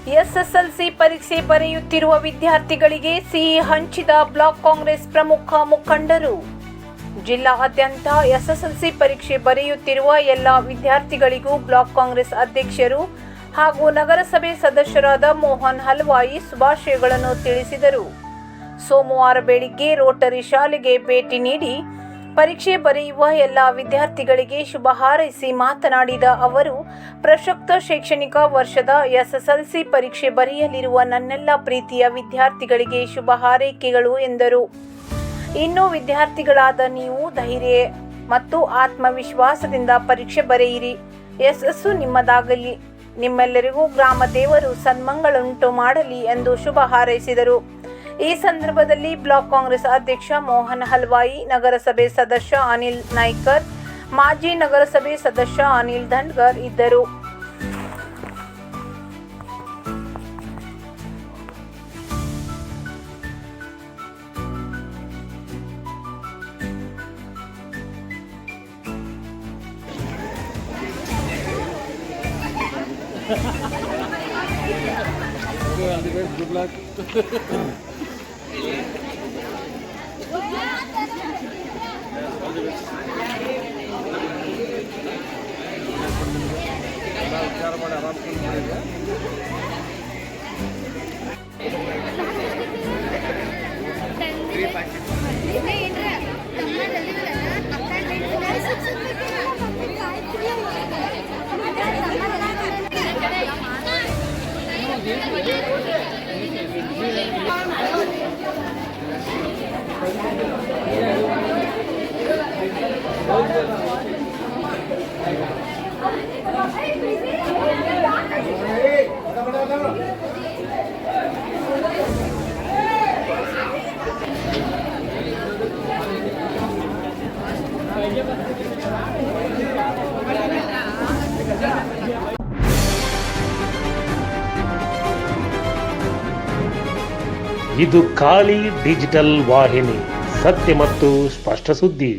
SSLC ಪರೀಕ್ಷೆ ಬರೆಯುತ್ತಿರುವ ವಿದ್ಯಾರ್ಥಿಗಳಿಗೆ ಸಿಹಿ ಹಂಚಿದ ಬ್ಲಾಕ್ ಕಾಂಗ್ರೆಸ್ ಪ್ರಮುಖ ಮುಖಂಡರು. ಜಿಲ್ಲಾದ್ಯಂತ ಎಸ್ಎಸ್ಎಲ್ಸಿ ಪರೀಕ್ಷೆ ಬರೆಯುತ್ತಿರುವ ಎಲ್ಲ ವಿದ್ಯಾರ್ಥಿಗಳಿಗೂ ಬ್ಲಾಕ್ ಕಾಂಗ್ರೆಸ್ ಅಧ್ಯಕ್ಷರು ಹಾಗೂ ನಗರಸಭೆ ಸದಸ್ಯರಾದ ಮೋಹನ್ ಹಲ್ವಾಯಿ ಶುಭಾಶಯಗಳನ್ನು ತಿಳಿಸಿದರು. ಸೋಮವಾರ ಬೆಳಿಗ್ಗೆ ರೋಟರಿ ಶಾಲೆಗೆ ಭೇಟಿ ನೀಡಿ ಪರೀಕ್ಷೆ ಬರೆಯುವ ಎಲ್ಲ ವಿದ್ಯಾರ್ಥಿಗಳಿಗೆ ಶುಭ ಹಾರೈಸಿ ಮಾತನಾಡಿದ ಅವರು, ಪ್ರಸಕ್ತ ಶೈಕ್ಷಣಿಕ ವರ್ಷದ ಎಸ್ಎಸ್ಎಲ್ಸಿ ಪರೀಕ್ಷೆ ಬರೆಯಲಿರುವ ನನ್ನೆಲ್ಲ ಪ್ರೀತಿಯ ವಿದ್ಯಾರ್ಥಿಗಳಿಗೆ ಶುಭ ಹಾರೈಕೆಗಳು ಎಂದರು. ಇನ್ನು ವಿದ್ಯಾರ್ಥಿಗಳಾದ ನೀವು ಧೈರ್ಯ ಮತ್ತು ಆತ್ಮವಿಶ್ವಾಸದಿಂದ ಪರೀಕ್ಷೆ ಬರೆಯಿರಿ. ಯಶಸ್ಸು ನಿಮ್ಮದಾಗಲಿ. ನಿಮ್ಮೆಲ್ಲರಿಗೂ ಗ್ರಾಮ ದೇವರು ಸನ್ಮಂಗಳುಂಟು ಮಾಡಲಿ ಎಂದು ಶುಭ ಹಾರೈಸಿದರು. ಈ ಸಂದರ್ಭದಲ್ಲಿ ಬ್ಲಾಕ್ ಕಾಂಗ್ರೆಸ್ ಅಧ್ಯಕ್ಷ ಮೋಹನ್ ಹಲ್ವಾಯಿ, ನಗರಸಭೆ ಸದಸ್ಯ ಅನಿಲ್ ನಾಯ್ಕರ್, ಮಾಜಿ ನಗರಸಭೆ ಸದಸ್ಯ ಅನಿಲ್ ದಂಡ್ಗರ್ ಇದ್ದರು. Good luck. ಇದು ಖಾಲಿ ಡಿಜಿಟಲ್ ವಾಹಿನಿ, ಸತ್ಯ ಮತ್ತು ಸ್ಪಷ್ಟ ಸುದ್ದಿ.